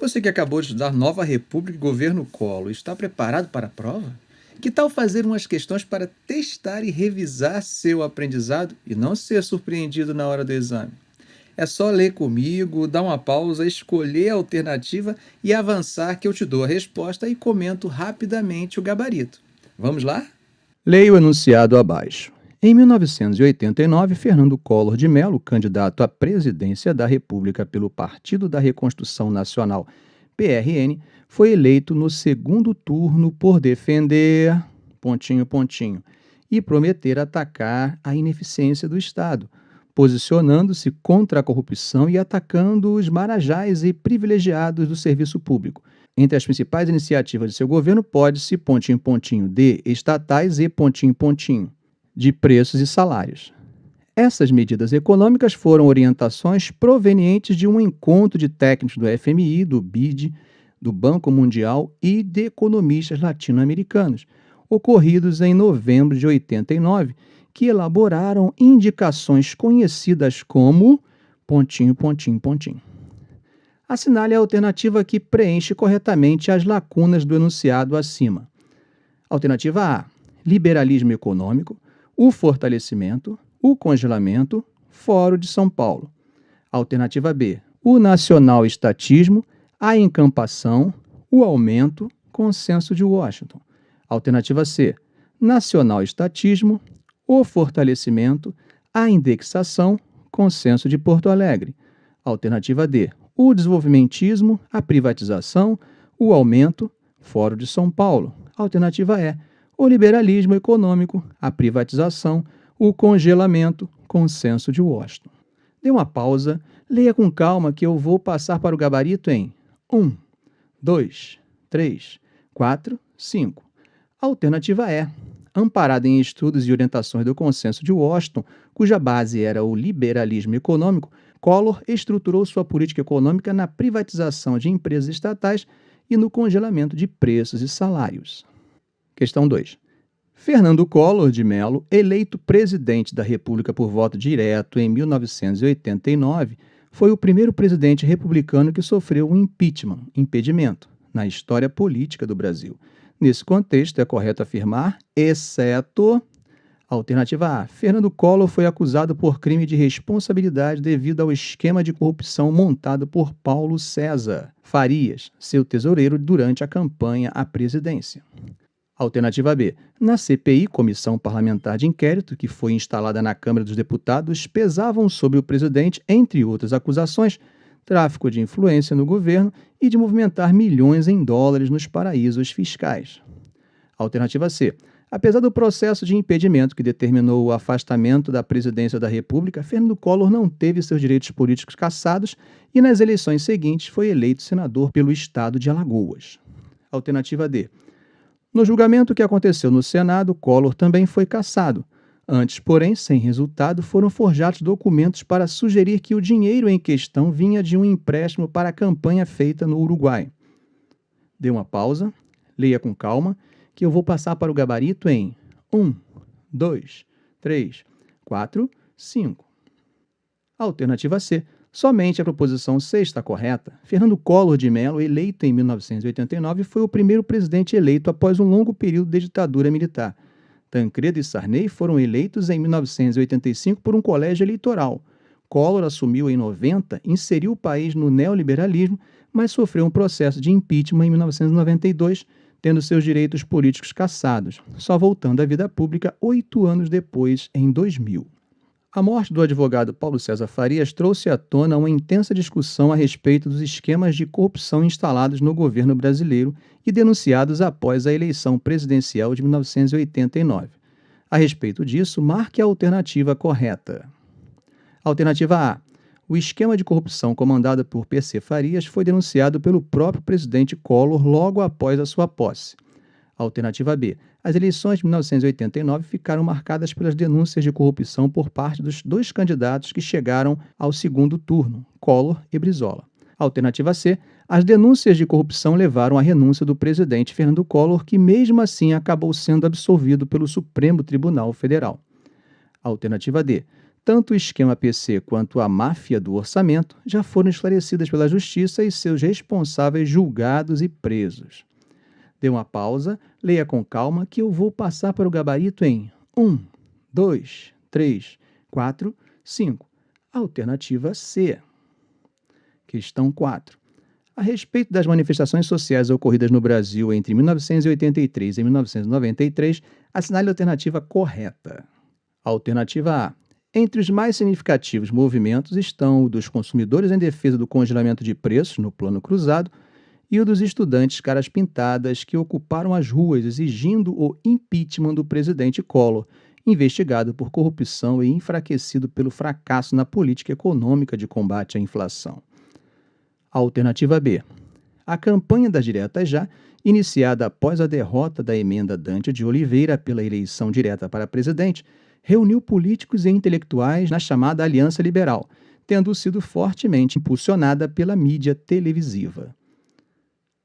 Você que acabou de estudar Nova República e Governo Collor, está preparado para a prova? Que tal fazer umas questões para testar e revisar seu aprendizado e não ser surpreendido na hora do exame? É só ler comigo, dar uma pausa, escolher a alternativa e avançar que eu te dou a resposta e comento rapidamente o gabarito. Vamos lá? Leia o enunciado abaixo. Em 1989, Fernando Collor de Mello, candidato à presidência da República pelo Partido da Reconstrução Nacional, PRN, foi eleito no segundo turno por defender... e prometer atacar a ineficiência do Estado, posicionando-se contra a corrupção e atacando os marajás e privilegiados do serviço público. Entre as principais iniciativas de seu governo, pode-se de estatais e de preços e salários. Essas medidas econômicas foram orientações provenientes de um encontro de técnicos do FMI, do BID, do Banco Mundial e de economistas latino-americanos, ocorridos em novembro de 89, que elaboraram indicações conhecidas como... Assinale a alternativa que preenche corretamente as lacunas do enunciado acima. Alternativa A: liberalismo econômico, o fortalecimento, o congelamento, Fórum de São Paulo. Alternativa B: o nacional-estatismo, a encampação, o aumento, consenso de Washington. Alternativa C: nacional-estatismo, o fortalecimento, a indexação, consenso de Porto Alegre. Alternativa D: o desenvolvimentismo, a privatização, o aumento, Fórum de São Paulo. Alternativa E: o liberalismo econômico, a privatização, o congelamento, consenso de Washington. Dê uma pausa, leia com calma que eu vou passar para o gabarito em 1, 2, 3, 4, 5. Alternativa E: amparada em estudos e orientações do consenso de Washington, cuja base era o liberalismo econômico, Collor estruturou sua política econômica na privatização de empresas estatais e no congelamento de preços e salários. Questão 2. Fernando Collor de Mello, eleito presidente da República por voto direto em 1989, foi o primeiro presidente republicano que sofreu um impedimento, na história política do Brasil. Nesse contexto, é correto afirmar, exceto... Alternativa A: Fernando Collor foi acusado por crime de responsabilidade devido ao esquema de corrupção montado por Paulo César Farias, seu tesoureiro, durante a campanha à presidência. Alternativa B: na CPI, Comissão Parlamentar de Inquérito, que foi instalada na Câmara dos Deputados, pesavam sobre o presidente, entre outras acusações, tráfico de influência no governo e de movimentar milhões em dólares nos paraísos fiscais. Alternativa C: apesar do processo de impedimento que determinou o afastamento da presidência da República, Fernando Collor não teve seus direitos políticos cassados e, nas eleições seguintes, foi eleito senador pelo estado de Alagoas. Alternativa D: no julgamento que aconteceu no Senado, Collor também foi cassado. Antes, porém, sem resultado, foram forjados documentos para sugerir que o dinheiro em questão vinha de um empréstimo para a campanha feita no Uruguai. Dê uma pausa, leia com calma, que eu vou passar para o gabarito em 1, 2, 3, 4, 5. Alternativa C: somente a proposição C está correta. Fernando Collor de Mello, eleito em 1989, foi o primeiro presidente eleito após um longo período de ditadura militar. Tancredo e Sarney foram eleitos em 1985 por um colégio eleitoral. Collor assumiu em 90, inseriu o país no neoliberalismo, mas sofreu um processo de impeachment em 1992, tendo seus direitos políticos cassados, só voltando à vida pública 8 anos depois, em 2000. A morte do advogado Paulo César Farias trouxe à tona uma intensa discussão a respeito dos esquemas de corrupção instalados no governo brasileiro e denunciados após a eleição presidencial de 1989. A respeito disso, marque a alternativa correta. Alternativa A: o esquema de corrupção comandado por PC Farias foi denunciado pelo próprio presidente Collor logo após a sua posse. Alternativa B: as eleições de 1989 ficaram marcadas pelas denúncias de corrupção por parte dos dois candidatos que chegaram ao segundo turno, Collor e Brizola. Alternativa C: as denúncias de corrupção levaram à renúncia do presidente Fernando Collor, que mesmo assim acabou sendo absolvido pelo Supremo Tribunal Federal. Alternativa D: Tanto o esquema PC quanto a máfia do orçamento já foram esclarecidas pela Justiça e seus responsáveis julgados e presos. Dê uma pausa, leia com calma que eu vou passar para o gabarito em 1, 2, 3, 4, 5. Alternativa C. Questão 4. A respeito das manifestações sociais ocorridas no Brasil entre 1983 e 1993, assinale a alternativa correta. Alternativa A. Entre os mais significativos movimentos estão o dos consumidores em defesa do congelamento de preços no Plano Cruzado e o dos estudantes caras pintadas que ocuparam as ruas exigindo o impeachment do presidente Collor, investigado por corrupção e enfraquecido pelo fracasso na política econômica de combate à inflação. Alternativa B. A campanha das diretas já, iniciada após a derrota da emenda Dante de Oliveira pela eleição direta para presidente, reuniu políticos e intelectuais na chamada Aliança Liberal, tendo sido fortemente impulsionada pela mídia televisiva.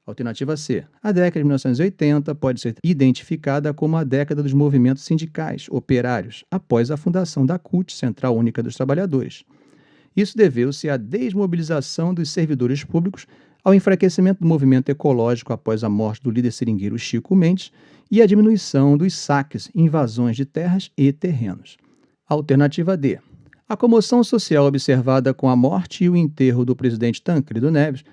Alternativa C. A década de 1980 pode ser identificada como a década dos movimentos sindicais operários, após a fundação da CUT, Central Única dos Trabalhadores. Isso deveu-se à desmobilização dos servidores públicos, ao enfraquecimento do movimento ecológico após a morte do líder seringueiro Chico Mendes e à diminuição dos saques e invasões de terras e terrenos. Alternativa D. A comoção social observada com a morte e o enterro do presidente Tancredo Neves,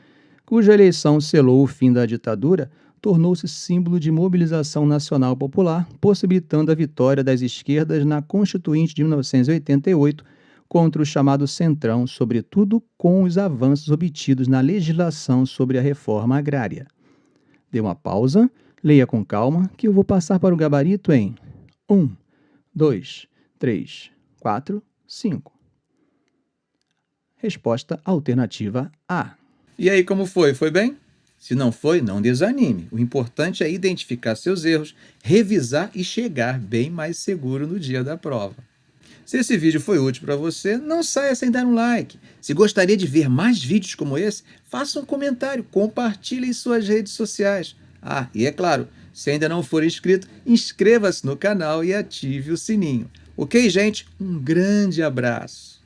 cuja eleição selou o fim da ditadura, tornou-se símbolo de mobilização nacional popular, possibilitando a vitória das esquerdas na Constituinte de 1988, contra o chamado Centrão, sobretudo com os avanços obtidos na legislação sobre a reforma agrária. Dê uma pausa, leia com calma, que eu vou passar para o gabarito em 1, 2, 3, 4, 5. Resposta alternativa A. E aí, como foi? Foi bem? Se não foi, não desanime. O importante é identificar seus erros, revisar e chegar bem mais seguro no dia da prova. Se esse vídeo foi útil para você, não saia sem dar um like. Se gostaria de ver mais vídeos como esse, faça um comentário, compartilhe em suas redes sociais. E é claro, se ainda não for inscrito, inscreva-se no canal e ative o sininho. Ok, gente? Um grande abraço!